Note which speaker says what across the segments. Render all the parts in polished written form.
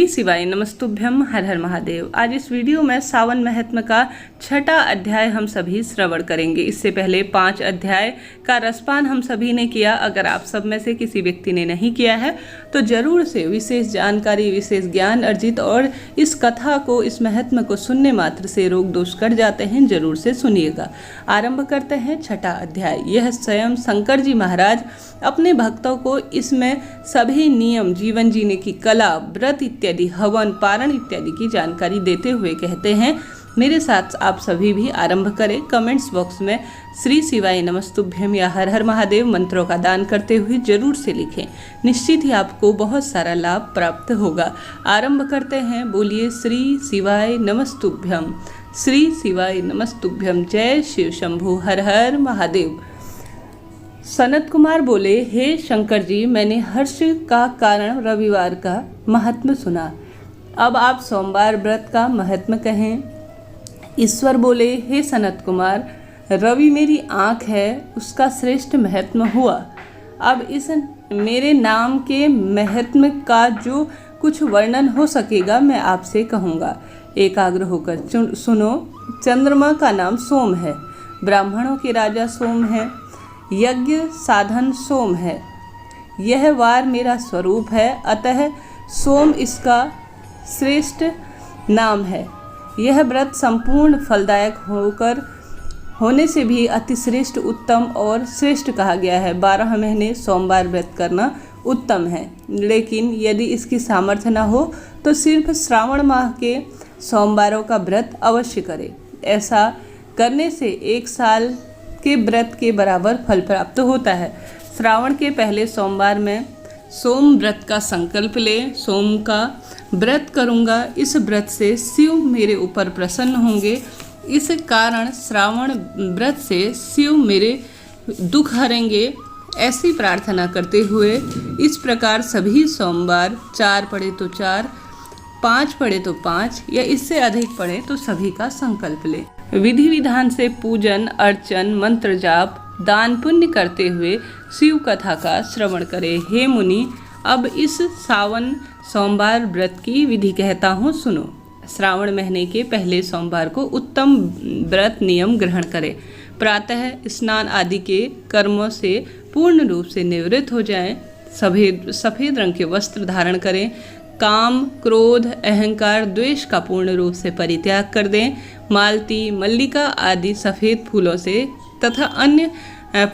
Speaker 1: शिवाय नमस्तुभ्यम। हर हर महादेव। आज इस वीडियो में सावन महात्म्य का 6ठा अध्याय हम सभी श्रवण करेंगे। इससे पहले 5 अध्याय का रसपान हम सभी ने किया। अगर आप सब में से किसी व्यक्ति ने नहीं किया है तो जरूर से विशेष जानकारी, विशेष ज्ञान अर्जित और इस कथा को, इस महात्म्य को सुनने मात्र से रोग दोष कट जाते हैं। जरूर से सुनिएगा। आरंभ करते हैं 6ठा अध्याय। यह स्वयं शंकर जी महाराज अपने भक्तों को इसमें सभी नियम, जीवन जीने की कला, व्रत इत्यादि, हवन, पारण इत्यादि की जानकारी देते हुए कहते हैं, मेरे साथ आप सभी भी आरंभ करें। कमेंट्स बॉक्स में श्री शिवाय नमस्तुभ्यम या हर हर महादेव मंत्रों का दान करते हुए जरूर से लिखें। निश्चित ही आपको बहुत सारा लाभ प्राप्त होगा। आरंभ करते हैं। बोलिए श्री शिवाय नमस्तुभ्यम। श्री शिवाय नमस्तुभ्यम। जय शिव शंभु। हर हर महादेव। सनत कुमार बोले, हे शंकर जी, मैंने हर्ष का कारण रविवार का महात्म्य सुना। अब आप सोमवार व्रत का महात्म्य कहें। ईश्वर बोले, हे सनत कुमार, रवि मेरी आँख है, उसका श्रेष्ठ महात्म्य हुआ। अब इस मेरे नाम के महात्म्य का जो कुछ वर्णन हो सकेगा मैं आपसे कहूँगा। एकाग्र होकर सुनो। चंद्रमा का नाम सोम है, ब्राह्मणों के राजा सोम है, यज्ञ साधन सोम है। यह वार मेरा स्वरूप है, अतः सोम इसका श्रेष्ठ नाम है। यह व्रत संपूर्ण फलदायक होने से भी अतिश्रेष्ठ, उत्तम और श्रेष्ठ कहा गया है। 12 महीने सोमवार व्रत करना उत्तम है, लेकिन यदि इसकी सामर्थ्य न हो तो सिर्फ श्रावण माह के सोमवारों का व्रत अवश्य करें। ऐसा करने से 1 साल के व्रत के बराबर फल प्राप्त होता है। श्रावण के पहले सोमवार में सोम व्रत का संकल्प ले। सोम का व्रत करूँगा, इस व्रत से शिव मेरे ऊपर प्रसन्न होंगे। इस कारण श्रावण व्रत से शिव मेरे दुख हरेंगे, ऐसी प्रार्थना करते हुए इस प्रकार सभी सोमवार 4 पड़े तो 4, 5 पड़े तो 5 या इससे अधिक पड़े तो सभी का संकल्प ले। विधि विधान से पूजन, अर्चन, मंत्र जाप, दान पुण्य करते हुए शिव कथा का श्रवण करें। हे मुनि, अब इस सावन सोमवार व्रत की विधि कहता हूँ, सुनो। श्रावण महीने के पहले सोमवार को उत्तम व्रत नियम ग्रहण करें। प्रातः स्नान आदि के कर्मों से पूर्ण रूप से निवृत्त हो जाएं। सफ़ेद रंग के वस्त्र धारण करें। काम, क्रोध, अहंकार, द्वेष का पूर्ण रूप से परित्याग कर दें। मालती, मल्लिका आदि सफ़ेद फूलों से तथा अन्य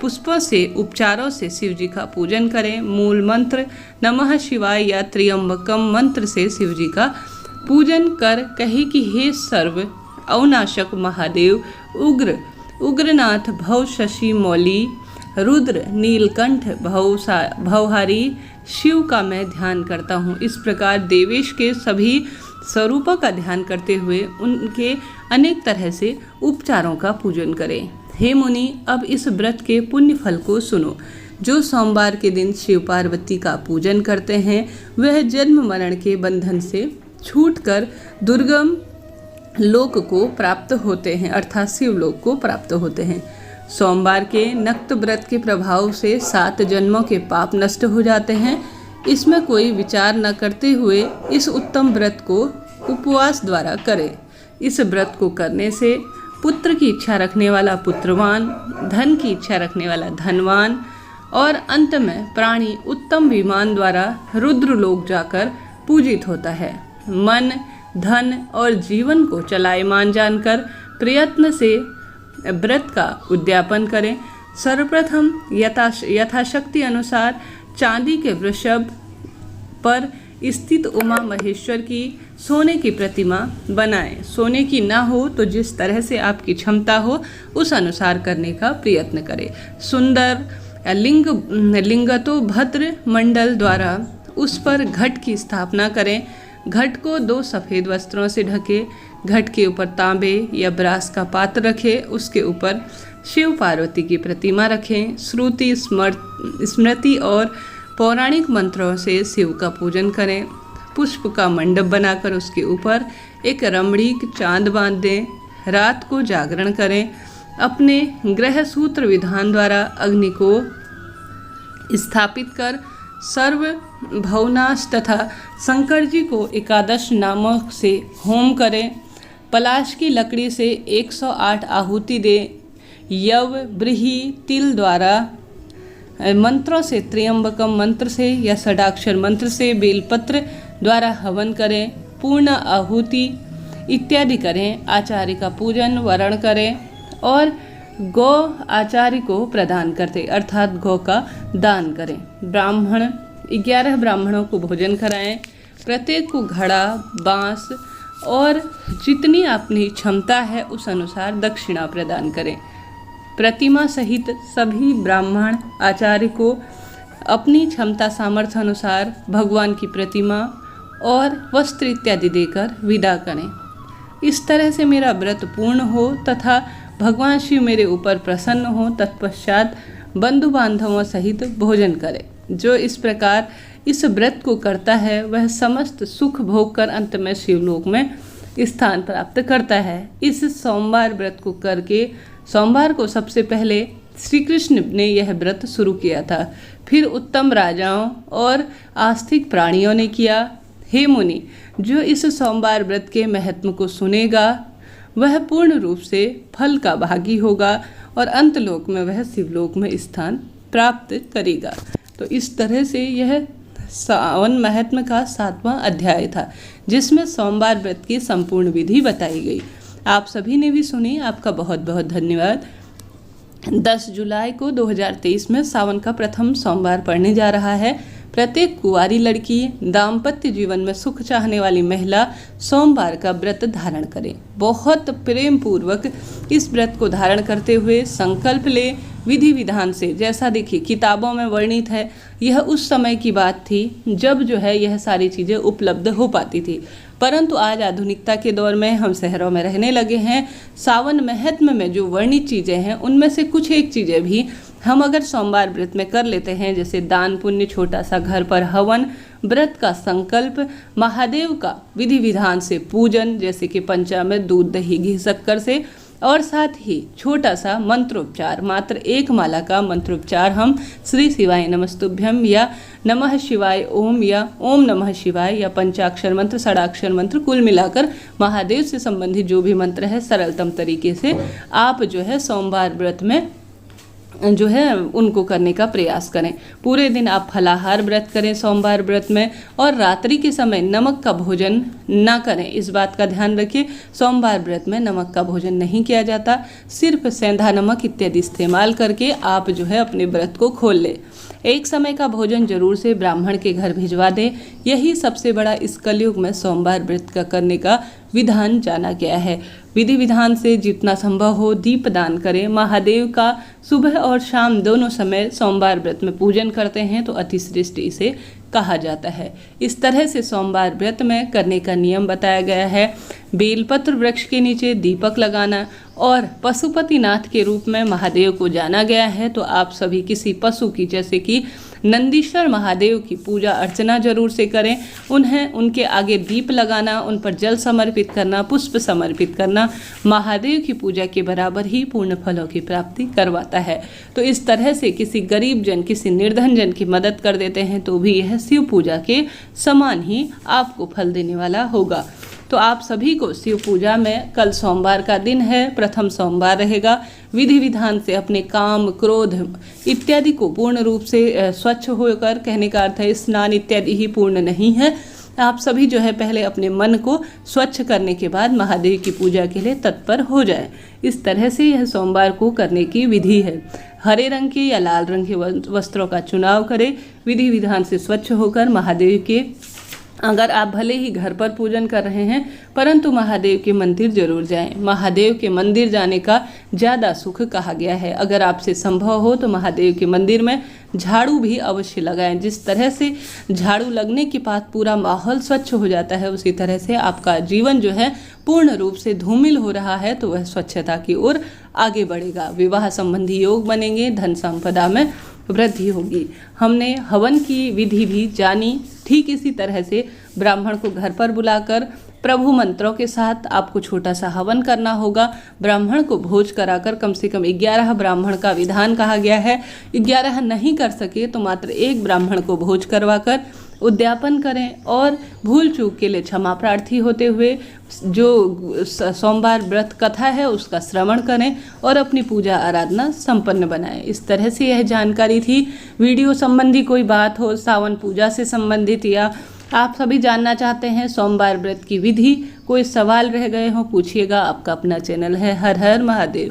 Speaker 1: पुष्पों से, उपचारों से शिव जी का पूजन करें। मूल मंत्र नमः शिवाय या त्र्यंबकम मंत्र से शिव जी का पूजन कर कहे कि हे सर्व अवनाशक महादेव, उग्रनाथ, भव शशि मौली, रुद्र, नीलकंठ, भवहारी शिव का मैं ध्यान करता हूँ। इस प्रकार देवेश के सभी स्वरूपों का ध्यान करते हुए उनके अनेक तरह से उपचारों का पूजन करें। हे मुनि, अब इस व्रत के पुण्य फल को सुनो। जो सोमवार के दिन शिव पार्वती का पूजन करते हैं वह जन्म मरण के बंधन से छूटकर दुर्गम लोक को प्राप्त होते हैं, अर्थात शिवलोक को प्राप्त होते हैं। सोमवार के नक्त व्रत के प्रभाव से 7 जन्मों के पाप नष्ट हो जाते हैं। इसमें कोई विचार न करते हुए इस उत्तम व्रत को उपवास द्वारा करें। इस व्रत को करने से पुत्र की इच्छा रखने वाला पुत्रवान, धन की इच्छा रखने वाला धनवान और अंत में प्राणी उत्तम विमान द्वारा रुद्रलोक जाकर पूजित होता है। मन, धन और जीवन को चलायमान जानकर प्रयत्न से व्रत का उद्यापन करें। सर्वप्रथम यथाशक्ति अनुसार चांदी के वृषभ पर स्थित उमा महेश्वर की सोने की प्रतिमा बनाएं। सोने की ना हो तो जिस तरह से आपकी क्षमता हो उस अनुसार करने का प्रयत्न करें। सुंदर लिंगतो भद्र मंडल द्वारा उस पर घट की स्थापना करें। घट को 2 सफ़ेद वस्त्रों से ढके। घट के ऊपर तांबे या ब्रास का पात्र रखें। उसके ऊपर शिव पार्वती की प्रतिमा रखें। श्रुति, स्मृति और पौराणिक मंत्रों से शिव का पूजन करें। पुष्प का मंडप बनाकर उसके ऊपर एक रमणीक चांद बांध दें। रात को जागरण करें। अपने ग्रह सूत्र विधान द्वारा अग्नि को स्थापित कर सर्व भवनाश तथा शंकर जी को एकादश नामक से होम करें। पलाश की लकड़ी से 108 आहुति दें। यव ब्रीहि तिल द्वारा मंत्रों से त्र्यंबकम मंत्र से या षडाक्षर मंत्र से बेलपत्र द्वारा हवन करें। पूर्ण आहुति इत्यादि करें। आचार्य का पूजन वरण करें और गौ आचार्य को प्रदान करते अर्थात गौ का दान करें। ब्राह्मण 11 ब्राह्मणों को भोजन कराएं। प्रत्येक को घड़ा बांस और जितनी अपनी क्षमता है उस अनुसार दक्षिणा प्रदान करें। प्रतिमा सहित सभी ब्राह्मण आचार्य को अपनी क्षमता सामर्थ्य अनुसार भगवान की प्रतिमा और वस्त्र इत्यादि देकर विदा करें। इस तरह से मेरा व्रत पूर्ण हो तथा भगवान शिव मेरे ऊपर प्रसन्न हो। तत्पश्चात बंधु बांधवों सहित भोजन करें। जो इस प्रकार इस व्रत को करता है वह समस्त सुख भोग कर अंत में शिवलोक में स्थान प्राप्त करता है। इस सोमवार व्रत को करके सोमवार को सबसे पहले श्री कृष्ण ने यह व्रत शुरू किया था, फिर उत्तम राजाओं और आस्तिक प्राणियों ने किया। हे मुनि, जो इस सोमवार व्रत के महत्व को सुनेगा वह पूर्ण रूप से फल का भागी होगा और अंतलोक में वह शिवलोक में स्थान प्राप्त करेगा। तो इस तरह से यह सावन महात्म्य का 7वां अध्याय था जिसमें सोमवार व्रत की संपूर्ण विधि बताई गई। आप सभी ने भी सुनी, आपका बहुत बहुत धन्यवाद। 10 जुलाई को 2023 में सावन का प्रथम सोमवार पड़ने जा रहा है। प्रत्येक कुंवारी लड़की, दाम्पत्य जीवन में सुख चाहने वाली महिला सोमवार का व्रत धारण करें। बहुत प्रेम पूर्वक इस व्रत को धारण करते हुए संकल्प ले विधि विधान से। जैसा देखिए किताबों में वर्णित है, यह उस समय की बात थी जब जो है यह सारी चीज़ें उपलब्ध हो पाती थी, परंतु आज आधुनिकता के दौर में हम शहरों में रहने लगे हैं। सावन महात्म्य में जो वर्णित चीज़ें हैं उनमें से कुछ एक चीज़ें भी हम अगर सोमवार व्रत में कर लेते हैं, जैसे दान पुण्य, छोटा सा घर पर हवन, व्रत का संकल्प, महादेव का विधि विधान से पूजन जैसे कि पंचामृत, दूध, दही, घी, शक्कर से, और साथ ही छोटा सा मंत्रोपचार, मात्र 1 माला का मंत्रोपचार हम श्री शिवाय नमस्तुभ्यम या नमः शिवाय ओम या ओम नमः शिवाय या पंचाक्षर मंत्र, षडाक्षर मंत्र, कुल मिलाकर महादेव से संबंधित जो भी मंत्र है सरलतम तरीके से आप जो है सोमवार व्रत में जो है उनको करने का प्रयास करें। पूरे दिन आप फलाहार व्रत करें सोमवार व्रत में, और रात्रि के समय नमक का भोजन ना करें। इस बात का ध्यान रखिए, सोमवार व्रत में नमक का भोजन नहीं किया जाता। सिर्फ सेंधा नमक इत्यादि इस्तेमाल करके आप जो है अपने व्रत को खोल लें। एक समय का भोजन जरूर से ब्राह्मण के घर भिजवा दें। यही सबसे बड़ा इस कलयुग में सोमवार व्रत का करने का विधान जाना गया है। विधि विधान से जितना संभव हो दीप दान करें। महादेव का सुबह और शाम दोनों समय सोमवार व्रत में पूजन करते हैं तो अति श्रेष्ठ इसे कहा जाता है। इस तरह से सोमवार व्रत में करने का नियम बताया गया है। बेलपत्र वृक्ष के नीचे दीपक लगाना और पशुपतिनाथ के रूप में महादेव को जाना गया है। तो आप सभी किसी पशु की, जैसे कि नंदीश्वर महादेव की पूजा अर्चना जरूर से करें। उनके आगे दीप लगाना, उन पर जल समर्पित करना, पुष्प समर्पित करना महादेव की पूजा के बराबर ही पूर्ण फलों की प्राप्ति करवाता है। तो इस तरह से किसी गरीब जन, किसी निर्धन जन की मदद कर देते हैं तो भी यह शिव पूजा के समान ही आपको फल देने वाला होगा। तो आप सभी को शिव पूजा में, कल सोमवार का दिन है, प्रथम सोमवार रहेगा, विधि विधान से अपने काम, क्रोध इत्यादि को पूर्ण रूप से स्वच्छ होकर, कहने का अर्थ है स्नान इत्यादि ही पूर्ण नहीं है। आप सभी जो है पहले अपने मन को स्वच्छ करने के बाद महादेव की पूजा के लिए तत्पर हो जाए। इस तरह से यह सोमवार को करने की विधि है। हरे रंग के या लाल रंग के वस्त्रों का चुनाव करें। विधि विधान से स्वच्छ होकर महादेव के, अगर आप भले ही घर पर पूजन कर रहे हैं परंतु महादेव के मंदिर जरूर जाएं। महादेव के मंदिर जाने का ज़्यादा सुख कहा गया है। अगर आपसे संभव हो तो महादेव के मंदिर में झाड़ू भी अवश्य लगाएं। जिस तरह से झाड़ू लगने के बाद पूरा माहौल स्वच्छ हो जाता है, उसी तरह से आपका जीवन जो है पूर्ण रूप से धूमिल हो रहा है तो वह स्वच्छता की ओर आगे बढ़ेगा। विवाह संबंधी योग बनेंगे, धन संपदा में वृद्धि होगी। हमने हवन की विधि भी जानी। ठीक इसी तरह से ब्राह्मण को घर पर बुलाकर प्रभु मंत्रों के साथ आपको छोटा सा हवन करना होगा। ब्राह्मण को भोज कराकर कम से कम 11 ब्राह्मण का विधान कहा गया है। 11 नहीं कर सके तो मात्र 1 ब्राह्मण को भोज करवाकर उद्यापन करें और भूल चूक के लिए क्षमा प्रार्थी होते हुए जो सोमवार व्रत कथा है उसका श्रवण करें और अपनी पूजा आराधना संपन्न बनाएं। इस तरह से यह जानकारी थी। वीडियो संबंधी कोई बात हो, सावन पूजा से संबंधित, या आप सभी जानना चाहते हैं सोमवार व्रत की विधि, कोई सवाल रह गए हो, पूछिएगा। आपका अपना चैनल है हर हर महादेव।